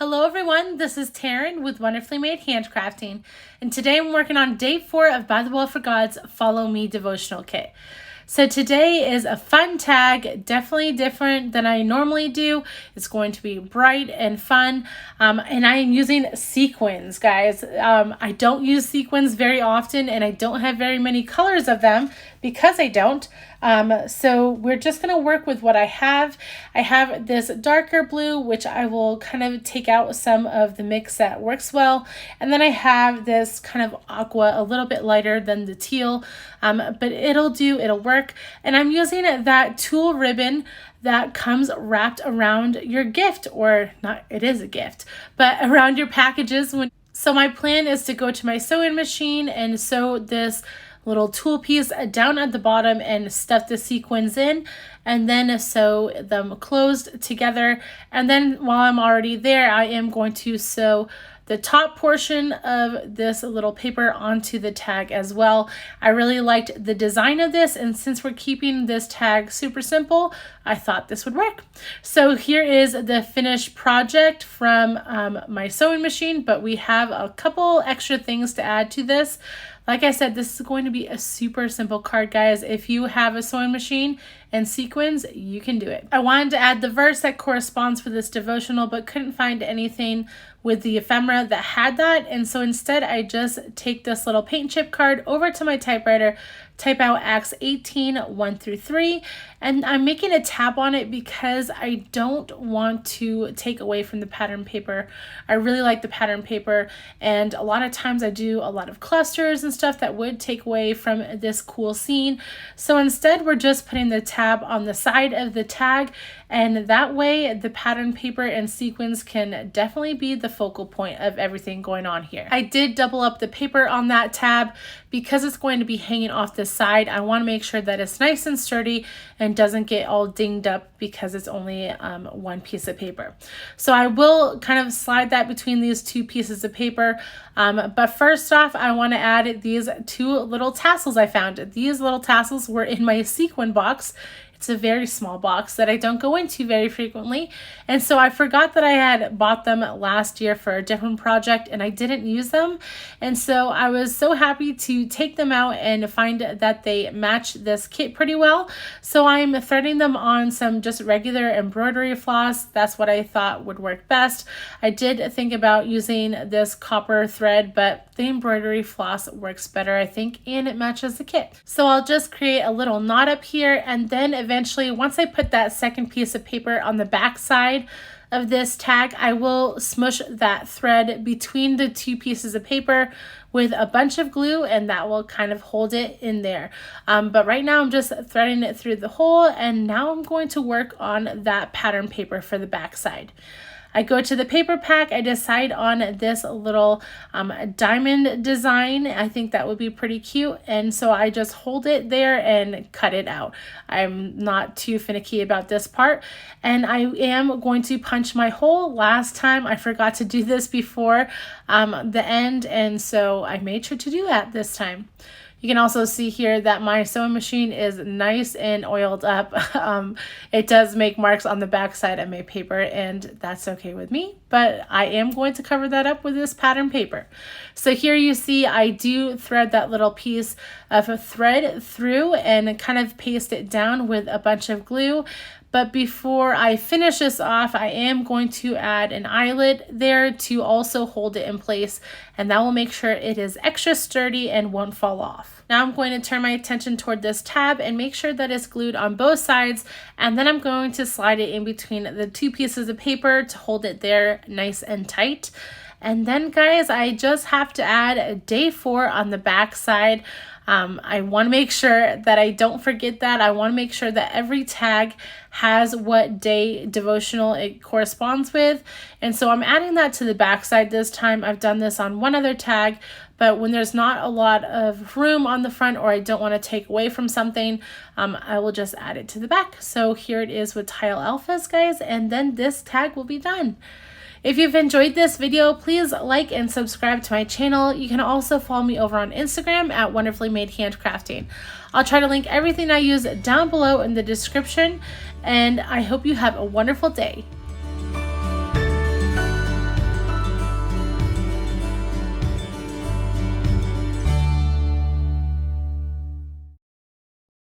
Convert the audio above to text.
Hello everyone, this is Taryn with Wonderfully Made Handcrafting, and today I'm working on day 4 of ByTheWell4God's Follow Me devotional kit. So today is a fun tag, definitely different than I normally do. It's going to be bright and fun, and I am using sequins, guys. I don't use sequins very often, and I don't have very many colors of them because I don't. So we're just going to work with what I have. I have this darker blue, which I will kind of take out some of the mix that works well. And then I have this kind of aqua, a little bit lighter than the teal, but it'll work. And I'm using that tulle ribbon that comes wrapped around your gift, or not, it is a gift, but around your packages. So my plan is to go to my sewing machine and sew this little tulle piece down at the bottom and stuff the sequins in, and then sew them closed together. And then while I'm already there, I am going to sew the top portion of this little paper onto the tag as well. I really liked the design of this, and since we're keeping this tag super simple, I thought this would work. So here is the finished project from my sewing machine, but we have a couple extra things to add to this. Like I said, this is going to be a super simple card, guys. If you have a sewing machine and sequins, you can do it. I wanted to add the verse that corresponds with this devotional, but couldn't find anything with the ephemera that had that. And so instead, I just take this little paint chip card over to my typewriter, type out Acts 18, 1-3, and I'm making a tab on it because I don't want to take away from the pattern paper. I really like the pattern paper, and a lot of times I do a lot of clusters and stuff that would take away from this cool scene. So instead, we're just putting the tab on the side of the tag, and that way the pattern paper and sequins can definitely be the focal point of everything going on here. I did double up the paper on that tab because it's going to be hanging off the side. I want to make sure that it's nice and sturdy and doesn't get all dinged up because it's only one piece of paper. So I will kind of slide that between these two pieces of paper. But first off, I want to add these two little tassels I found. These little tassels were in my sequin box. It's a very small box that I don't go into very frequently. And so I forgot that I had bought them last year for a different project and I didn't use them. And so I was so happy to take them out and find that they match this kit pretty well. So I'm threading them on some just regular embroidery floss. That's what I thought would work best. I did think about using this copper thread, but the embroidery floss works better, I think, and it matches the kit. So I'll just create a little knot up here, and then eventually, once I put that second piece of paper on the back side of this tag, I will smush that thread between the two pieces of paper with a bunch of glue, and that will kind of hold it in there. But right now I'm just threading it through the hole, and now I'm going to work on that pattern paper for the back side. I go to the paper pack, I decide on this little diamond design. I think that would be pretty cute, and so I just hold it there and cut it out. I'm not too finicky about this part, and I am going to punch my hole. Last time I forgot to do this before the end, and so I made sure to do that this time. You can also see here that my sewing machine is nice and oiled up. It does make marks on the back side of my paper, and that's okay with me, but I am going to cover that up with this pattern paper. So here you see I do thread that little piece of a thread through and kind of paste it down with a bunch of glue. But before I finish this off, I am going to add an eyelet there to also hold it in place, and that will make sure it is extra sturdy and won't fall off. Now I'm going to turn my attention toward this tab and make sure that it's glued on both sides, and then I'm going to slide it in between the two pieces of paper to hold it there nice and tight. And then, guys, I just have to add day 4 on the back side. I want to make sure that I don't forget that. I want to make sure that every tag has what day devotional it corresponds with. And so I'm adding that to the back side this time. I've done this on one other tag, but when there's not a lot of room on the front, or I don't want to take away from something, I will just add it to the back. So here it is with tile alphas, guys, and then this tag will be done. If you've enjoyed this video, please like and subscribe to my channel. You can also follow me over on Instagram at Wonderfully Made Handcrafting. I'll try to link everything I use down below in the description, and I hope you have a wonderful day.